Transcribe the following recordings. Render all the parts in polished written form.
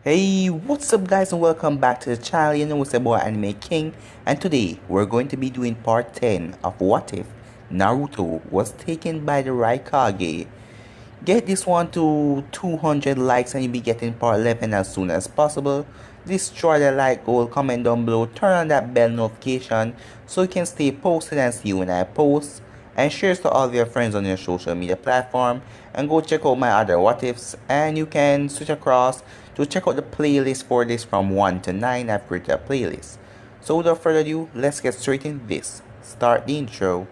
Hey, what's up guys and welcome back to the channel. You know it's your boy Anime King, and today we're going to be doing part 10 of What If Naruto was taken by the Raikage. Get this one to 200 likes and you'll be getting part 11 as soon as possible. Destroy the like goal, comment down below, turn on that bell notification so you can stay posted and see when I post. And share to all of your friends on your social media platform. And go check out my other what ifs. And you can switch across to check out the playlist for this from 1 to 9. I've created a playlist. So without further ado, let's get straight into this. Start the intro.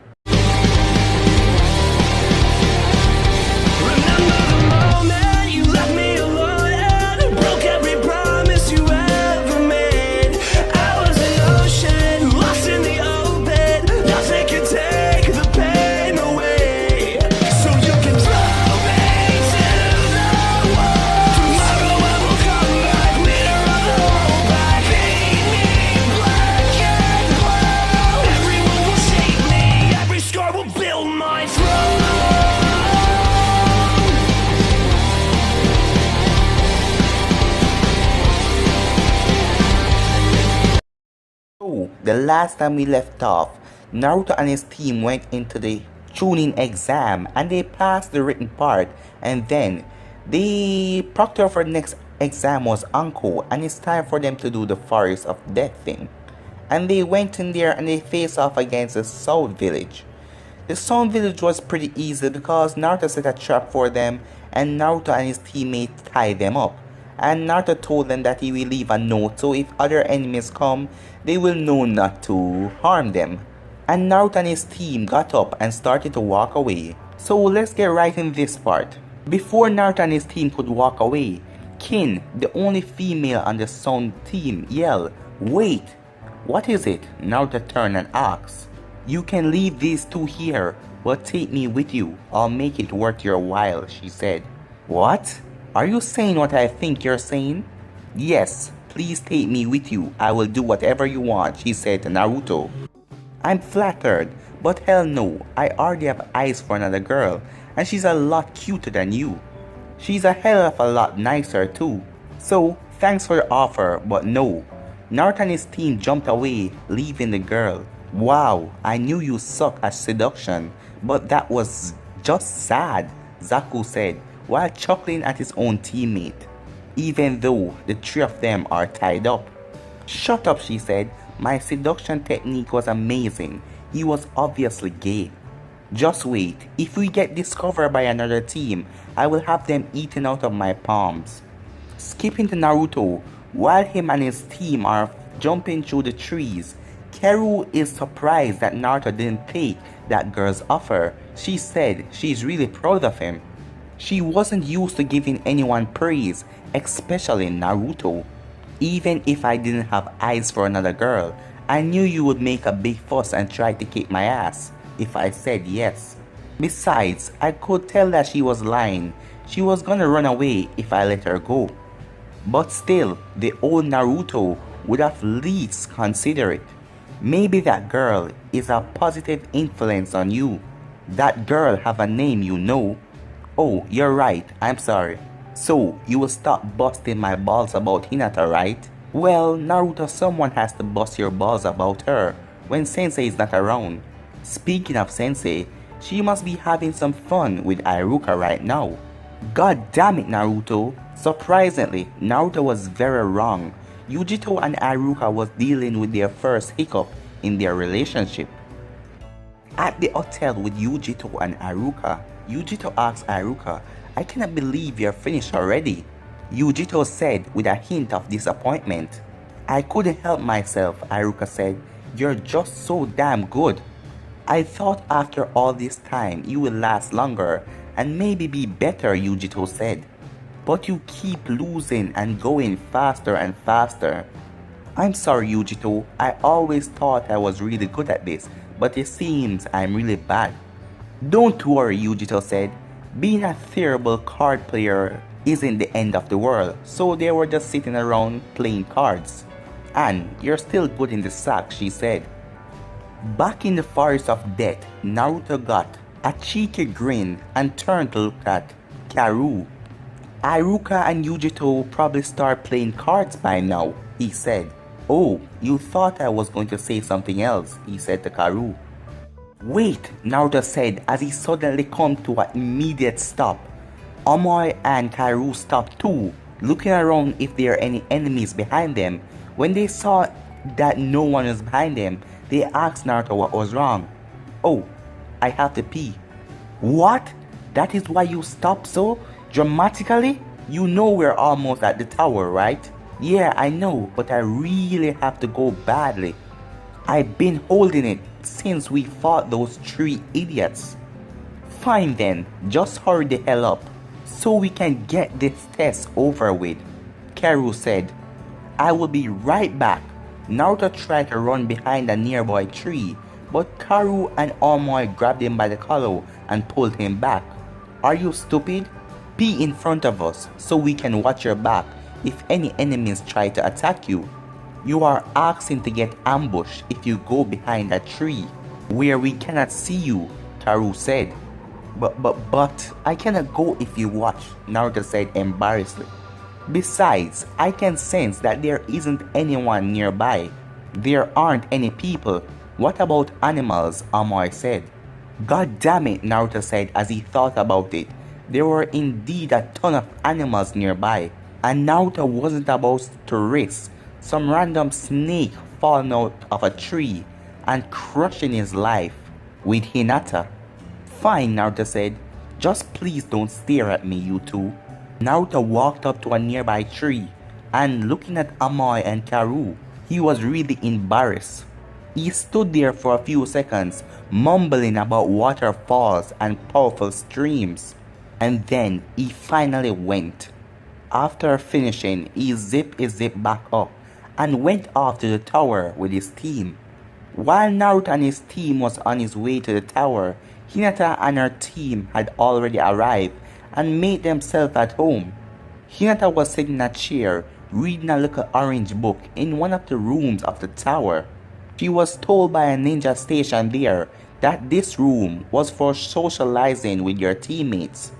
So, the last time we left off, Naruto and his team went into the tuning exam and they passed the written part, and then the proctor for the next exam was Anko, and it's time for them to do the Forest of Death thing. And they went in there and they faced off against the South Village. The South Village was pretty easy because Naruto set a trap for them and Naruto and his teammates tied them up. And Naruto told them that he will leave a note so if other enemies come, they will know not to harm them. And Naruto and his team got up and started to walk away. So let's get right in this part. Before Naruto and his team could walk away, Kin, the only female on the Sound team, yelled, "Wait! What is it?" Naruto turned and asked. "You can leave these two here, but take me with you. I'll make it worth your while," she said. "What? Are you saying what I think you're saying?" "Yes, please take me with you. I will do whatever you want," she said to Naruto. "I'm flattered, but hell no, I already have eyes for another girl, and she's a lot cuter than you. She's a hell of a lot nicer too. So, thanks for the offer, but no." Naruto and his team jumped away, leaving the girl. "Wow, I knew you suck at seduction, but that was just sad," Zaku said, while chuckling at his own teammate, even though the three of them are tied up. "Shut up," she said. "My seduction technique was amazing. He was obviously gay. Just wait, if we get discovered by another team, I will have them eaten out of my palms." Skipping to Naruto, while him and his team are jumping through the trees, Karu is surprised that Naruto didn't take that girl's offer. She said she's really proud of him. She wasn't used to giving anyone praise, especially Naruto. "Even if I didn't have eyes for another girl, I knew you would make a big fuss and try to kick my ass if I said yes. Besides, I could tell that she was lying. She was gonna run away if I let her go. But still, the old Naruto would have least consider it. Maybe that girl is a positive influence on you. That girl have a name, you know. Oh, you're right, I'm sorry. So, you will stop busting my balls about Hinata, right? Well, Naruto, someone has to bust your balls about her when Sensei is not around. Speaking of Sensei, she must be having some fun with Iruka right now." God damn it, Naruto. Surprisingly, Naruto was very wrong. Yujito and Iruka was dealing with their first hiccup in their relationship. At the hotel with Yujito and Iruka, Yujito asked Iruka, "I cannot believe you're finished already." Yujito said with a hint of disappointment. "I couldn't help myself," Iruka said. "You're just so damn good. I thought after all this time you will last longer and maybe be better," Yujito said. "But you keep losing and going faster and faster." "I'm sorry, Yujito. I always thought I was really good at this, but it seems I'm really bad." "Don't worry," Yujito said. "Being a terrible card player isn't the end of the world, so they were just sitting around playing cards. And you're still good in the sack," she said. Back in the Forest of Death, Naruto got a cheeky grin and turned to look at Karu. Iruka and Yujito probably start playing cards by now, he said. Oh, you thought I was going to say something else, he said to Karu. Wait, Naruto said as he suddenly come to an immediate stop. Amoy and Karu stopped too, looking around if there are any enemies behind them. When they saw that no one was behind them, they asked Naruto what was wrong. Oh, I have to pee. What? That is why you stopped so dramatically? You know we're almost at the tower, right? Yeah, I know, but I really have to go badly. I've been holding it since we fought those 3 idiots. Fine then, just hurry the hell up, so we can get this test over with, Karu said. I will be right back. Naruto tried to run behind a nearby tree, but Karu and Amoy grabbed him by the collar and pulled him back. Are you stupid? Be in front of us so we can watch your back if any enemies try to attack you. You are asking to get ambushed if you go behind a tree where we cannot see you, Karu said. But I cannot go if you watch, Naruto said embarrassedly. Besides, I can sense that there isn't anyone nearby. There aren't any people. What about animals? Amoy said. God damn it, Naruto said as he thought about it. There were indeed a ton of animals nearby, and Naruto wasn't about to risk some random snake falling out of a tree and crushing his life with Hinata. Fine, Naruto said. Just please don't stare at me, you two. Naruto walked up to a nearby tree, and looking at Amoy and Karu, he was really embarrassed. He stood there for a few seconds, mumbling about waterfalls and powerful streams, and then he finally went. After finishing, he zipped his zip back up and went off to the tower with his team. While Naruto and his team was on his way to the tower, Hinata and her team had already arrived and made themselves at home. Hinata was sitting in a chair reading a little orange book in one of the rooms of the tower. She was told by a ninja stationed there that this room was for socializing with your teammates.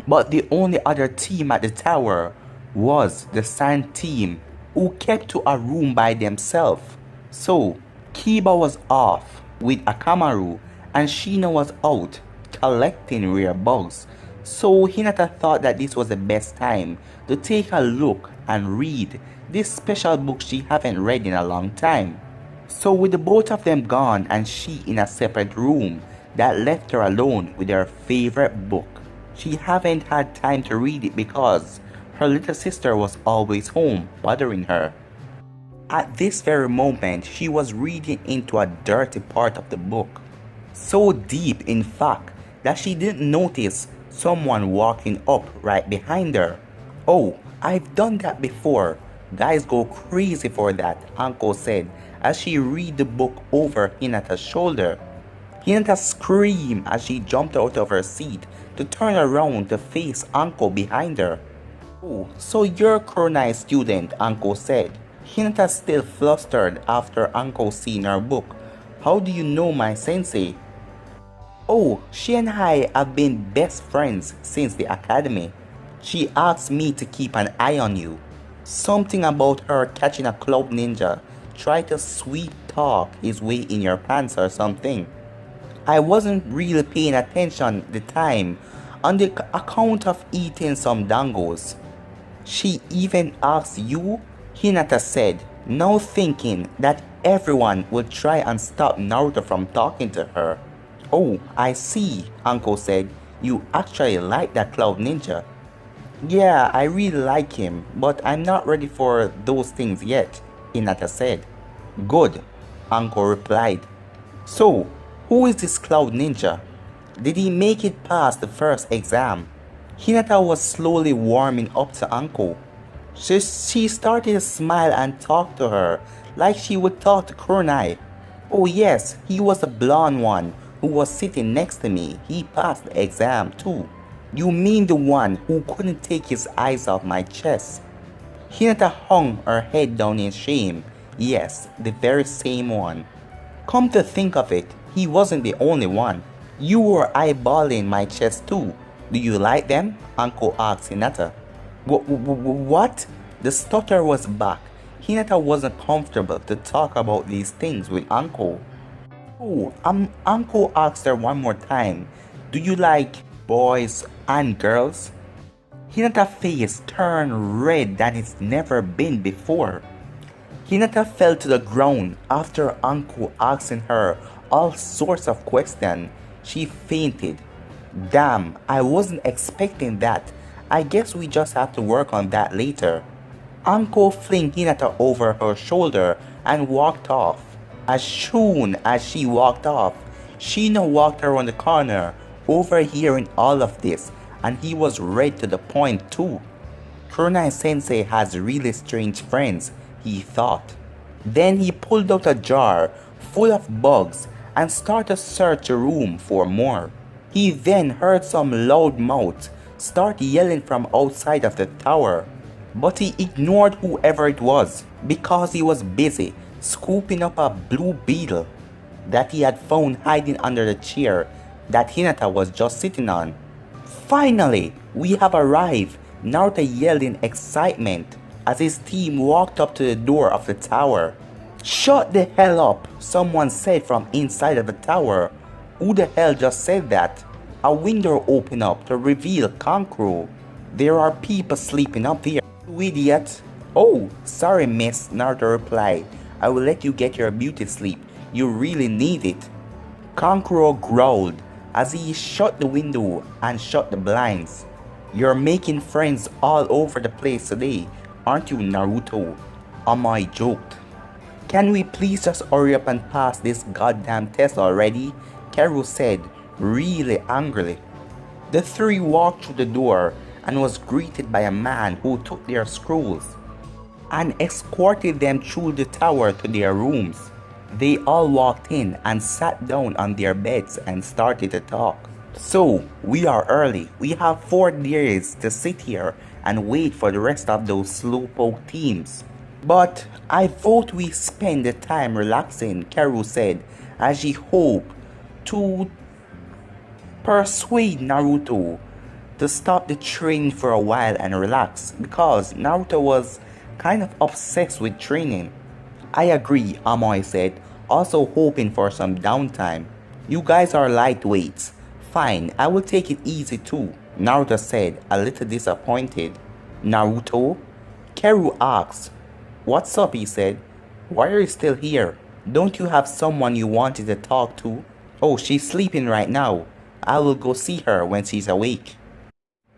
But the only other team at the tower was the Sand team, who kept to a room by themselves. So, Kiba was off with Akamaru and Shino was out collecting rare bugs. So Hinata thought that this was the best time to take a look and read this special book she haven't read in a long time. So with the both of them gone and she in a separate room, that left her alone with her favorite book. She haven't had time to read it because her little sister was always home bothering her. At this very moment, she was reading into a dirty part of the book. So deep in fact that she didn't notice someone walking up right behind her. Oh, I've done that before. Guys go crazy for that, Anko said as she read the book over Hinata's shoulder. Hinata screamed as she jumped out of her seat to turn around to face Anko behind her. Oh, so you're a Kuronai student, Anko said. Hinata still flustered after Anko seen her book. How do you know my sensei? Oh, she and I have been best friends since the academy. She asked me to keep an eye on you. Something about her catching a cloud ninja, try to sweet talk his way in your pants or something. I wasn't really paying attention at the time on the account of eating some dangos. She even asked you? Hinata said, now thinking that everyone would try and stop Naruto from talking to her. Oh, I see, Uncle said. You actually like that cloud ninja. Yeah, I really like him, but I'm not ready for those things yet, Hinata said. Good, Uncle replied. So, who is this cloud ninja? Did he make it past the first exam? Hinata was slowly warming up to Uncle. She started to smile and talk to her like she would talk to Kuronai. Oh yes, he was the blonde one who was sitting next to me. He passed the exam too. You mean the one who couldn't take his eyes off my chest? Hinata hung her head down in shame. Yes, the very same one. Come to think of it, he wasn't the only one. You were eyeballing my chest too. Do you like them? Uncle asked Hinata. What? The stutter was back. Hinata wasn't comfortable to talk about these things with Uncle. Oh, Uncle asked her one more time, do you like boys and girls? Hinata's face turned red than it's never been before. Hinata fell to the ground after Uncle asking her all sorts of questions. She fainted. Damn, I wasn't expecting that. I guess we just have to work on that later. Uncle flung Hinata over her shoulder and walked off. As soon as she walked off, Shino walked around the corner, overhearing all of this, and he was red to the point too. Kurenai Sensei has really strange friends, he thought. Then he pulled out a jar full of bugs and started to search the room for more. He then heard some loud mouths start yelling from outside of the tower, but he ignored whoever it was because he was busy scooping up a blue beetle that he had found hiding under the chair that Hinata was just sitting on. Finally, we have arrived, Naruto yelled in excitement as his team walked up to the door of the tower. Shut the hell up, someone said from inside of the tower. Who the hell just said that? A window opened up to reveal Kankuro. There are people sleeping up there, you idiot. Oh, sorry miss, Naruto replied. I will let you get your beauty sleep. You really need it. Kankuro growled as he shut the window and shut the blinds. You're making friends all over the place today, aren't you, Naruto? Amai joked. Can we please just hurry up and pass this goddamn test already? Karu said, really angrily. The three walked through the door and was greeted by a man who took their scrolls and escorted them through the tower to their rooms. They all walked in and sat down on their beds and started to talk. So, we are early. We have 4 days to sit here and wait for the rest of those slowpoke teams. But I vote we spend the time relaxing, Karu said, as she hoped to persuade Naruto to stop the training for a while and relax, because Naruto was kind of obsessed with training. I agree, Amoy said, also hoping for some downtime. You guys are lightweights. Fine, I will take it easy too, Naruto said, a little disappointed. Naruto? Karu asked. What's up, he said. Why are you still here? Don't you have someone you wanted to talk to? Oh, she's sleeping right now. I will go see her when she's awake.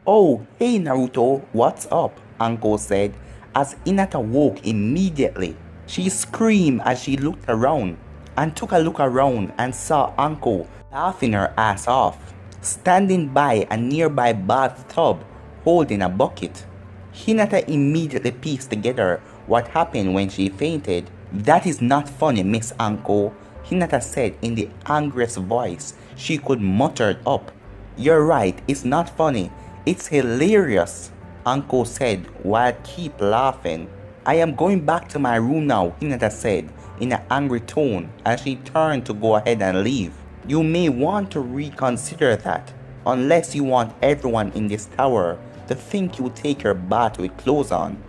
Oh, hey Naruto, what's up? Uncle said, as Hinata woke immediately. She screamed as she looked around and took a look around and saw Uncle laughing her ass off, standing by a nearby bathtub holding a bucket. Hinata immediately pieced together what happened when she fainted. That is not funny, Miss Uncle, Hinata said in the angriest voice she could mutter up. You're right, it's not funny, it's hilarious, Uncle said while keep laughing. I am going back to my room now, Hinata said in an angry tone as she turned to go ahead and leave. You may want to reconsider that, unless you want everyone in this tower to think you take your bath with clothes on,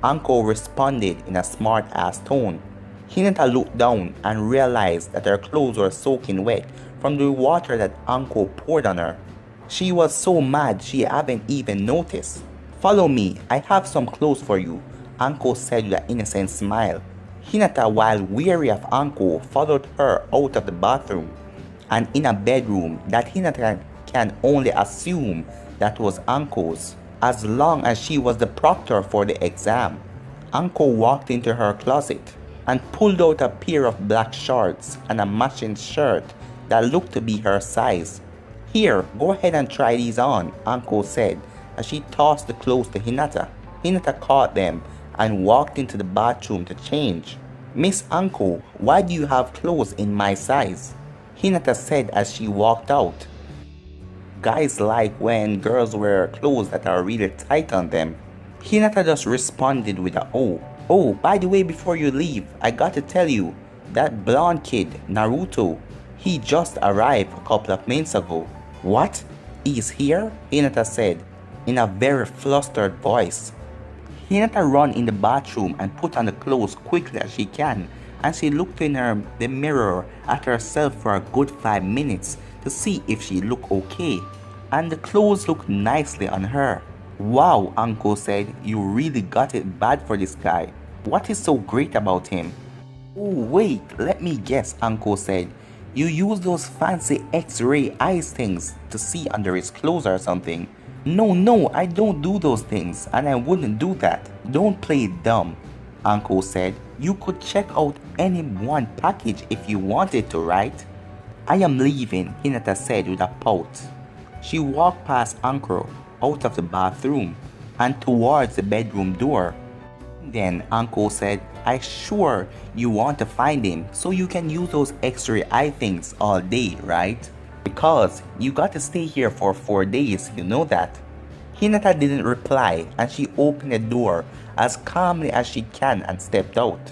Uncle responded in a smart-ass tone. Hinata looked down and realized that her clothes were soaking wet from the water that Uncle poured on her. She was so mad she hadn't even noticed. Follow me, I have some clothes for you, Uncle said with an innocent smile. Hinata, while weary of Uncle, followed her out of the bathroom and in a bedroom that Hinata can only assume that was Uncle's, as long as she was the proctor for the exam. Uncle walked into her closet and pulled out a pair of black shorts and a matching shirt that looked to be her size. Here, go ahead and try these on, Uncle said as she tossed the clothes to Hinata. Hinata caught them and walked into the bathroom to change. Miss Uncle, why do you have clothes in my size? Hinata said as she walked out. Guys like when girls wear clothes that are really tight on them. Hinata just responded with a oh. Oh, by the way, before you leave, I got to tell you, that blonde kid, Naruto, he just arrived a couple of minutes ago. What? He's here? Hinata said. in a very flustered voice. Hinata ran in the bathroom and put on the clothes quickly as she can, and she looked in the mirror at herself for a good 5 minutes to see if she looked okay. And the clothes looked nicely on her. Wow, Uncle said, you really got it bad for this guy. What is so great about him? Oh wait, let me guess, Uncle said. You use those fancy X-ray eyes things to see under his clothes or something. No, I don't do those things, and I wouldn't do that. Don't play dumb, Uncle said. You could check out any one package if you wanted to, right? I am leaving, Hinata said with a pout. She walked past Uncle out of the bathroom and towards the bedroom door. Then Uncle said, I sure you want to find him so you can use those X-ray eye things all day, right? Because you got to stay here for 4 days, you know that. Hinata didn't reply and she opened the door as calmly as she can and stepped out.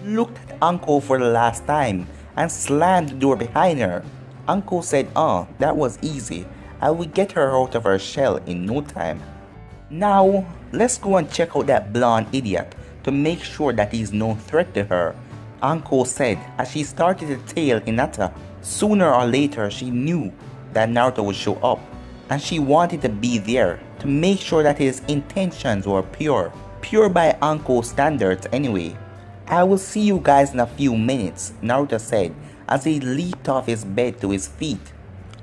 Looked at Uncle for the last time and slammed the door behind her. Uncle said, oh, that was easy. I will get her out of her shell in no time. Now, let's go and check out that blonde idiot to make sure that he's no threat to her, Uncle said as she started to tail Hinata. Sooner or later, she knew that Naruto would show up, and she wanted to be there to make sure that his intentions were pure. Pure by Uncle's standards anyway. I will see you guys in a few minutes, Naruto said as he leaped off his bed to his feet.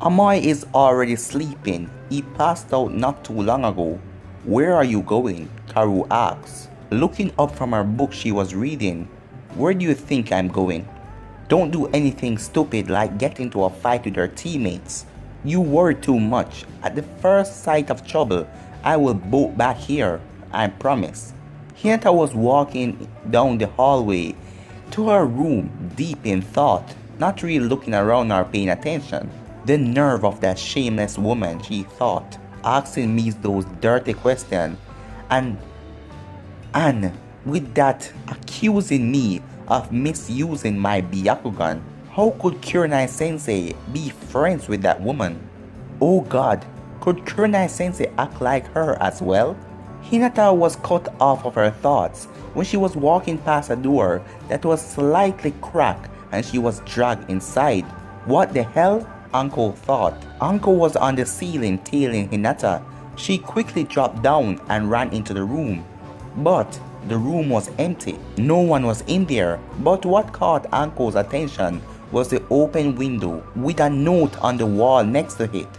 Amoy is already sleeping. He passed out not too long ago. Where are you going? Karu asked, looking up from her book she was reading. Where do you think I'm going? Don't do anything stupid like get into a fight with your teammates. You worry too much. At the first sight of trouble, I will bolt back here. I promise. Hinata was walking down the hallway to her room, deep in thought, not really looking around or paying attention. The nerve of that shameless woman, she thought, asking me those dirty questions, and with that accusing me of misusing my Byakugan. How could Kurenai Sensei be friends with that woman? Oh God, could Kurenai Sensei act like her as well? Hinata was cut off of her thoughts when she was walking past a door that was slightly cracked and she was dragged inside. What the hell? Uncle thought. Uncle was on the ceiling tailing Hinata. She quickly dropped down and ran into the room. But the room was empty. No one was in there. But what caught Uncle's attention was the open window with a note on the wall next to it.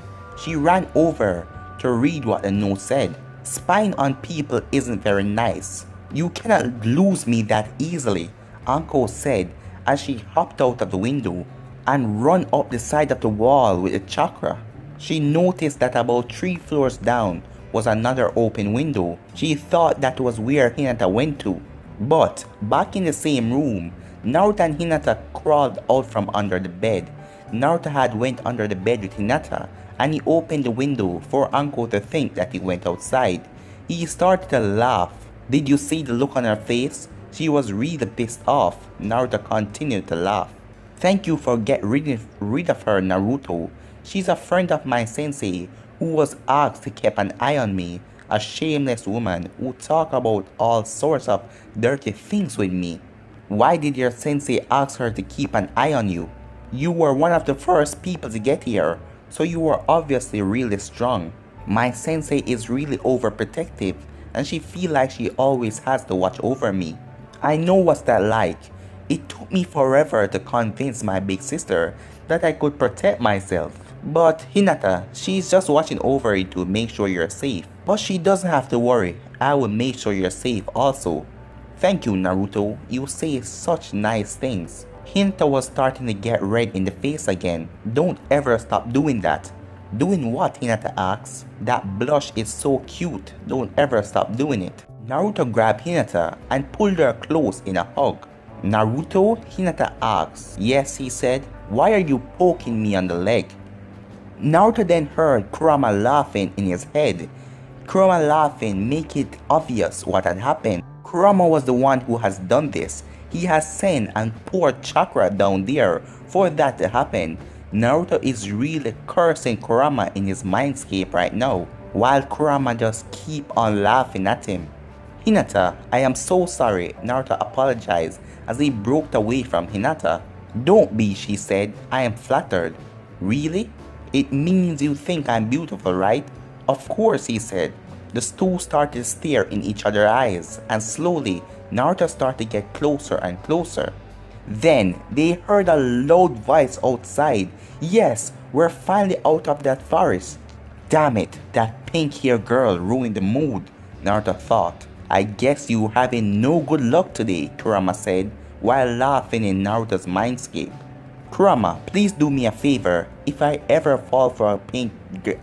She ran over to read what the note said. Spying on people isn't very nice. You cannot lose me that easily, Uncle said as she hopped out of the window and ran up the side of the wall with a chakra. She noticed that about 3 floors down was another open window. She thought that was where Hinata went to. But back in the same room, Naruto and Hinata crawled out from under the bed. Naruto had went under the bed with Hinata and he opened the window for Uncle to think that he went outside. He started to laugh. Did you see the look on her face? She was really pissed off. Naruto continued to laugh. Thank you for getting rid of her, Naruto. She's a friend of my sensei who was asked to keep an eye on me. A shameless woman who talk about all sorts of dirty things with me. Why did your sensei ask her to keep an eye on you? You were one of the first people to get here, so you were obviously really strong. My sensei is really overprotective and she feel like she always has to watch over me. I know what's that like. It took me forever to convince my big sister that I could protect myself. But Hinata, she's just watching over you to make sure you're safe. But she doesn't have to worry. I will make sure you're safe also. Thank you, Naruto. You say such nice things. Hinata was starting to get red in the face again. Don't ever stop doing that. Doing what? Hinata asks. That blush is so cute. Don't ever stop doing it. Naruto grabbed Hinata and pulled her close in a hug. Naruto? Hinata asks. Yes, he said. Why are you poking me on the leg? Naruto then heard Kurama laughing in his head. Kurama laughing make it obvious what had happened. Kurama was the one who has done this. He has sent and poured chakra down there for that to happen. Naruto is really cursing Kurama in his mindscape right now. while Kurama just keep on laughing at him. Hinata, I am so sorry, Naruto apologized as he broke away from Hinata. Don't be, she said, I am flattered. Really? It means you think I'm beautiful, right? Of course, he said. The two started to stare in each other's eyes, and slowly, Naruto started to get closer and closer. Then, they heard a loud voice outside. Yes, we're finally out of that forest. Damn it, that pink-haired girl ruined the mood, Naruto thought. I guess you having no good luck today, Kurama said, while laughing in Naruto's mindscape. Kurama, please do me a favor. If I ever fall for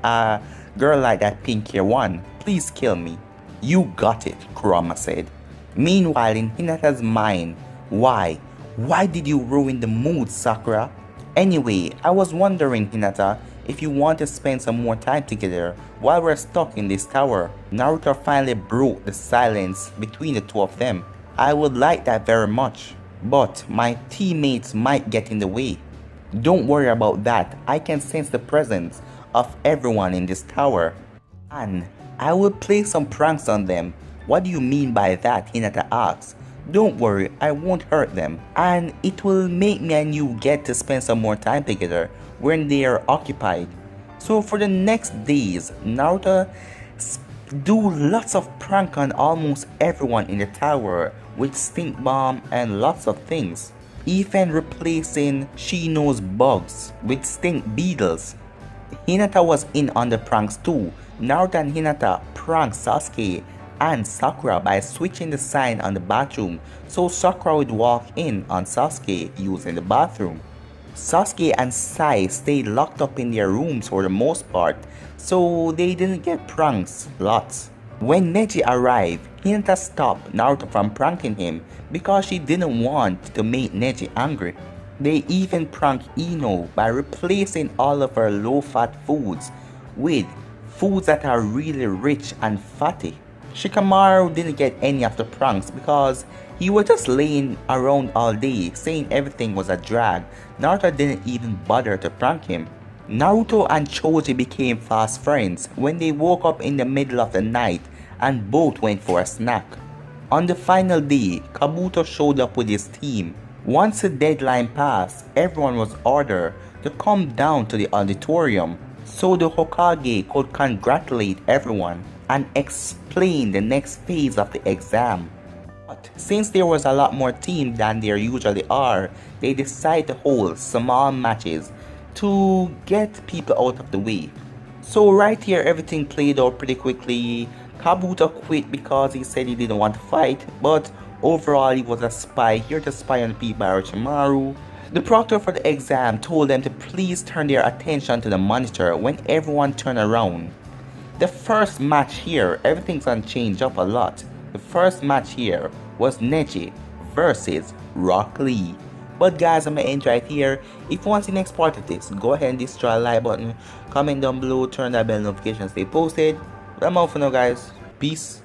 a girl like that pink-haired one, please kill me. You got it, Kurama said. Meanwhile, in Hinata's mind, why? Why did you ruin the mood, Sakura? Anyway, I was wondering, Hinata, if you want to spend some more time together while we're stuck in this tower. Naruto finally broke the silence between the two of them. I would like that very much, but my teammates might get in the way. Don't worry about that, I can sense the presence of everyone in this tower. And I will play some pranks on them. What do you mean by that? Hinata asked. Don't worry, I won't hurt them. And it will make me and you get to spend some more time together when they are occupied. So for the next days, Naruto do lots of prank on almost everyone in the tower with stink bomb and lots of things. Even replacing Shino's bugs with stink beetles. Hinata was in on the pranks too. Naruto and Hinata pranked Sasuke and Sakura by switching the sign on the bathroom so Sakura would walk in on Sasuke using the bathroom. Sasuke and Sai stayed locked up in their rooms for the most part, so they didn't get pranks lots. When Neji arrived, Hinata stopped Naruto from pranking him because she didn't want to make Neji angry. They even pranked Ino by replacing all of her low-fat foods with foods that are really rich and fatty. Shikamaru didn't get any of the pranks because he was just laying around all day saying everything was a drag. Naruto didn't even bother to prank him. Naruto and Choji became fast friends when they woke up in the middle of the night and both went for a snack. On the final day, Kabuto showed up with his team. Once the deadline passed, everyone was ordered to come down to the auditorium so the Hokage could congratulate everyone and explain the next phase of the exam. But since there was a lot more teams than there usually are, they decided to hold small matches to get people out of the way. So right here everything played out pretty quickly. Kabuto quit because he said he didn't want to fight, but overall he was a spy here to spy on people by Orochimaru. The proctor for the exam told them to please turn their attention to the monitor when everyone turned around. The first match here, everything's gonna change up a lot. The first match here was Neji versus Rock Lee. But guys, I'm gonna end right here. If you want to see the next part of this, go ahead and destroy the like button, comment down below, turn that bell notification, stay posted. I'm out for now guys. Peace.